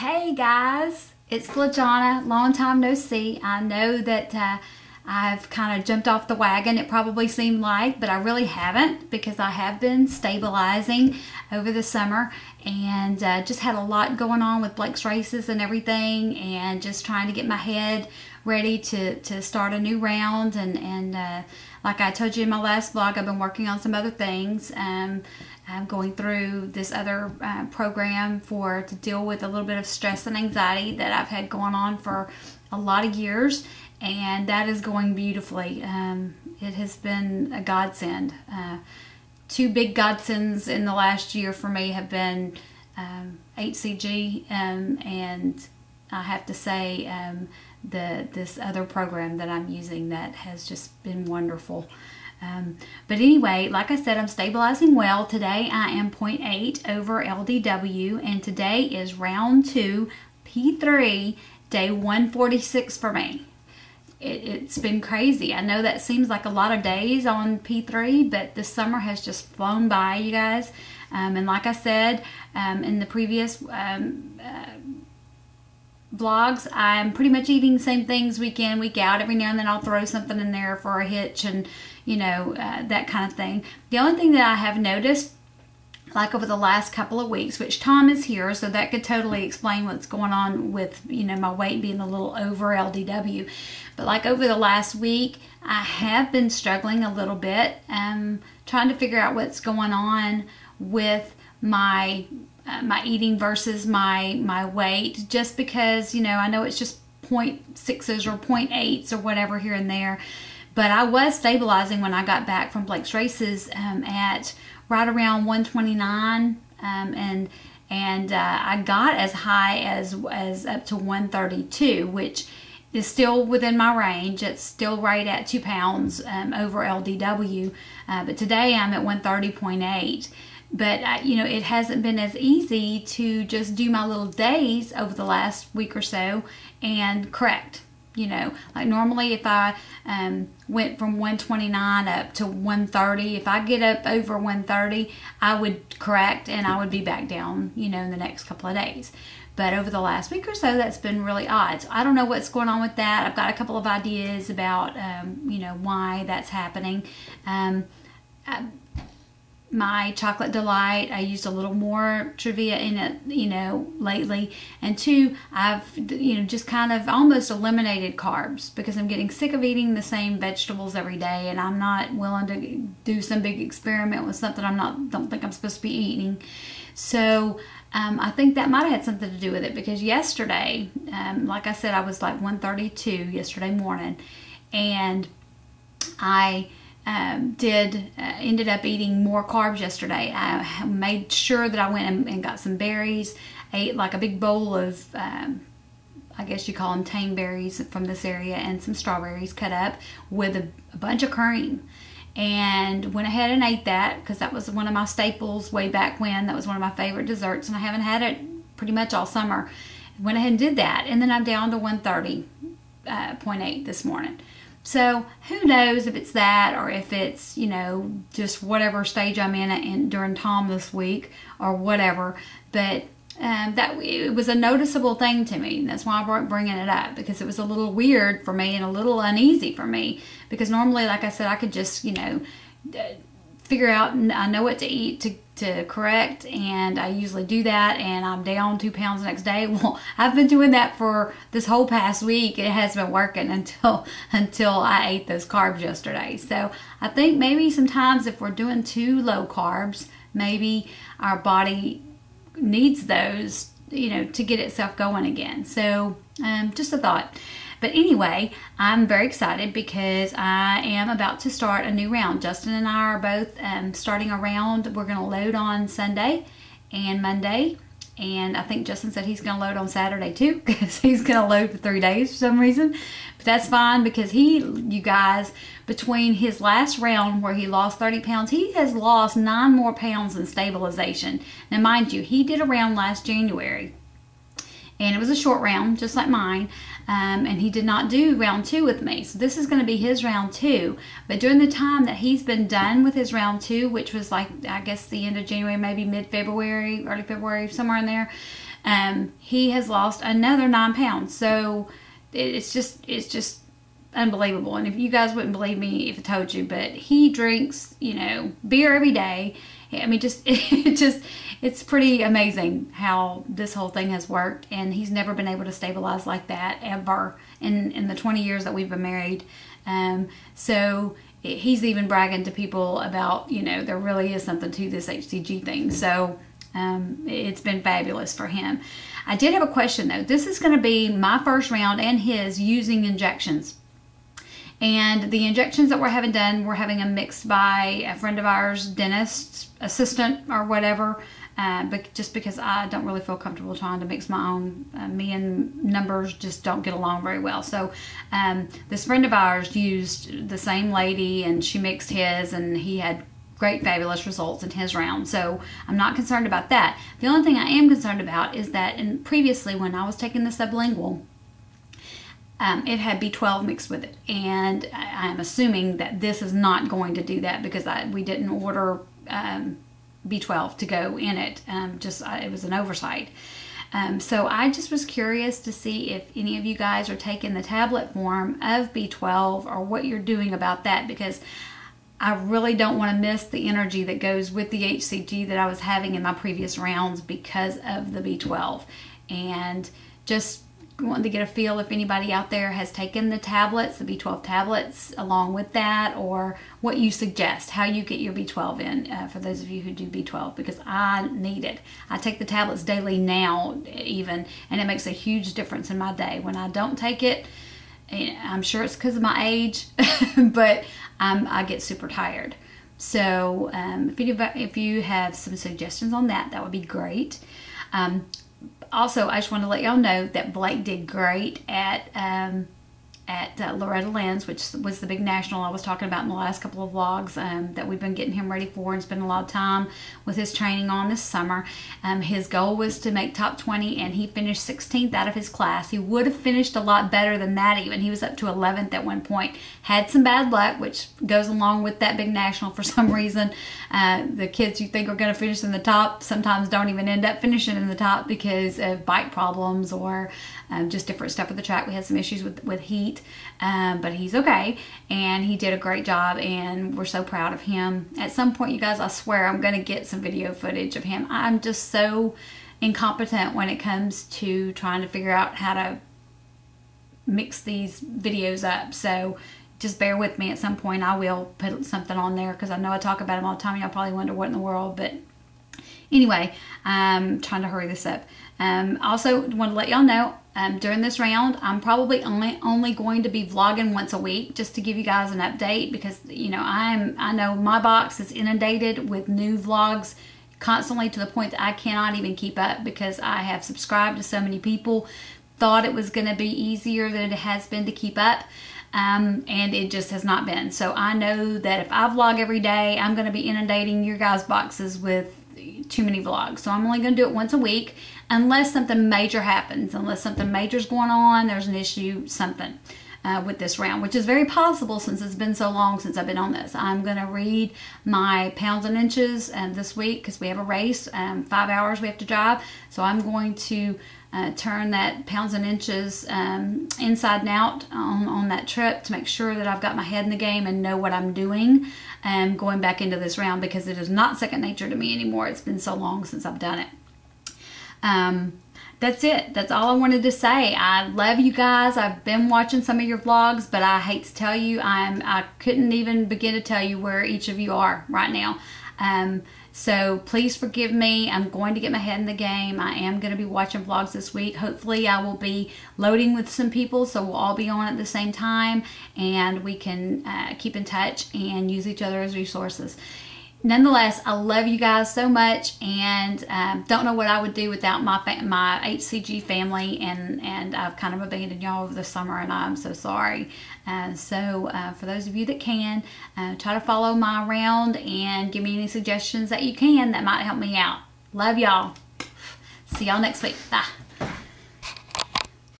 Hey guys, it's LaJonna. Long time no see. I know that I've kind of jumped off the wagon, it probably seemed like, but I really haven't, because I have been stabilizing over the summer and just had a lot going on with Blake's races and everything, and just trying to get my head ready to start a new round. And like I told you in my last vlog, I've been working on some other things. I'm going through this other program to deal with a little bit of stress and anxiety that I've had going on for a lot of years, and that is going beautifully. It has been a godsend. Two big godsends in the last year for me have been HCG and I have to say this other program that I'm using that has just been wonderful. But anyway, like I said, I'm stabilizing well. Today I am 0.8 over LDW, and today is round 2, P3, day 146 for me. It's been crazy. I know that seems like a lot of days on P3, but this summer has just flown by, you guys. And like I said in the previous vlogs, I'm pretty much eating the same things week in, week out. Every now and then I'll throw something in there for a hitch and, you know, that kind of thing. The only thing that I have noticed, like over the last couple of weeks, which Tom is here, so that could totally explain what's going on with, you know, my weight being a little over LDW. But like over the last week, I have been struggling a little bit, trying to figure out what's going on with my my eating versus my weight, just because, you know, I know it's just 0.6s or 0.8s or whatever here and there, but I was stabilizing when I got back from Blake's races at right around 129, and I got as high as up to 132, which is still within my range. It's still right at 2 pounds over LDW, but today I'm at 130.8. But, you know, it hasn't been as easy to just do my little days over the last week or so and correct. You know, like normally if I went from 129 up to 130, if I get up over 130, I would correct and I would be back down, you know, in the next couple of days. But over the last week or so, that's been really odd. So I don't know what's going on with that. I've got a couple of ideas about, you know, why that's happening. My chocolate delight, I used a little more Truvia in it, you know, lately. And 2, I've, you know, just kind of almost eliminated carbs because I'm getting sick of eating the same vegetables every day, and I'm not willing to do some big experiment with something don't think I'm supposed to be eating. So I think that might have had something to do with it, because yesterday, like I said, I was like 132 yesterday morning, and I ended up eating more carbs yesterday. I made sure that I went and got some berries, ate like a big bowl of, I guess you call them tame berries from this area, and some strawberries cut up with a bunch of cream. And went ahead and ate that, because that was one of my staples way back when. That was one of my favorite desserts, and I haven't had it pretty much all summer. Went ahead and did that, and then I'm down to 130.8 this morning. So who knows if it's that, or if it's, you know, just whatever stage I'm in during Tom this week or whatever. But that it was a noticeable thing to me. And that's why I'm bringing it up, because it was a little weird for me and a little uneasy for me. Because normally, like I said, I could just, you know, figure out, and I know what to eat to correct, and I usually do that, and I'm down 2 pounds the next day. Well, I've been doing that for this whole past week. It has been working until I ate those carbs yesterday. So I think maybe sometimes if we're doing too low carbs, maybe our body needs those, you know, to get itself going again. So just a thought. But anyway, I'm very excited because I am about to start a new round. Justin and I are both starting a round. We're going to load on Sunday and Monday. And I think Justin said he's going to load on Saturday too, because he's going to load for 3 days for some reason. But that's fine, because you guys, between his last round where he lost 30 pounds, he has lost 9 more pounds in stabilization. Now, mind you, he did a round last January. And it was a short round, just like mine, and he did not do round 2 with me. So this is going to be his round 2. But during the time that he's been done with his round 2, which was like, I guess the end of January, maybe mid-February, early February, somewhere in there, he has lost another 9 pounds. So it's just unbelievable. And if you guys wouldn't believe me if I told you, but he drinks, you know, beer every day. I mean, it's pretty amazing how this whole thing has worked, and he's never been able to stabilize like that ever in the 20 years that we've been married. So he's even bragging to people about, you know, there really is something to this HCG thing. So it's been fabulous for him. I did have a question though. This is going to be my first round and his using injections. And the injections that we're having done, we're having them mixed by a friend of ours, dentist assistant or whatever, but just because I don't really feel comfortable trying to mix my own. Me and numbers just don't get along very well. So this friend of ours used the same lady, and she mixed his, and he had great, fabulous results in his round. So I'm not concerned about that. The only thing I am concerned about is that previously when I was taking the sublingual, it had B12 mixed with it, and I'm assuming that this is not going to do that because we didn't order B12 to go in it. It was an oversight. So I just was curious to see if any of you guys are taking the tablet form of B12 or what you're doing about that, because I really don't want to miss the energy that goes with the HCG that I was having in my previous rounds because of the B12. And just wanted to get a feel if anybody out there has taken the tablets, the B12 tablets, along with that, or what you suggest, how you get your B12 in, for those of you who do B12, because I need it. I take the tablets daily now even, and it makes a huge difference in my day. When I don't take it, I'm sure it's because of my age, but I get super tired. So if you have some suggestions on that, that would be great. Also, I just want to let y'all know that Blake did great at Loretta Lynn's, which was the big national I was talking about in the last couple of vlogs that we've been getting him ready for and spending a lot of time with his training on this summer. His goal was to make top 20, and he finished 16th out of his class. He would have finished a lot better than that even. He was up to 11th at one point. Had some bad luck, which goes along with that big national for some reason. The kids you think are going to finish in the top sometimes don't even end up finishing in the top because of bike problems or just different stuff with the track. We had some issues with heat, but he's okay, and he did a great job, and we're so proud of him. At some point, you guys, I swear I'm going to get some video footage of him. I'm just so incompetent when it comes to trying to figure out how to mix these videos up, so just bear with me. At some point I will put something on there because I know I talk about him all the time. Y'all probably wonder what in the world, but anyway, I'm trying to hurry this up. Also want to let y'all know, during this round, I'm probably only going to be vlogging once a week just to give you guys an update, because you know I know my box is inundated with new vlogs constantly to the point that I cannot even keep up because I have subscribed to so many people. Thought it was going to be easier than it has been to keep up, and it just has not been. So I know that if I vlog every day, I'm going to be inundating your guys' boxes with too many vlogs. So I'm only going to do it once a week unless something major happens. Unless something major is going on, there's an issue, something with this round, which is very possible since it's been so long since I've been on this. I'm going to read my pounds and inches this week because we have a race, 5 hours we have to drive. So I'm going to turn that pounds and inches inside and out on that trip to make sure that I've got my head in the game and know what I'm doing going back into this round, because it is not second nature to me anymore. It's been so long since I've done it. That's it. That's all I wanted to say. I love you guys. I've been watching some of your vlogs, but I hate to tell you, I couldn't even begin to tell you where each of you are right now. So please forgive me. I'm going to get my head in the game. I am going to be watching vlogs this week. Hopefully I will be loading with some people, so we'll all be on at the same time, and we can keep in touch and use each other as resources. Nonetheless, I love you guys so much, and don't know what I would do without my HCG family, and I've kind of abandoned y'all over the summer, and I'm so sorry. So for those of you that can, try to follow my around and give me any suggestions that you can that might help me out. Love y'all. See y'all next week. Bye.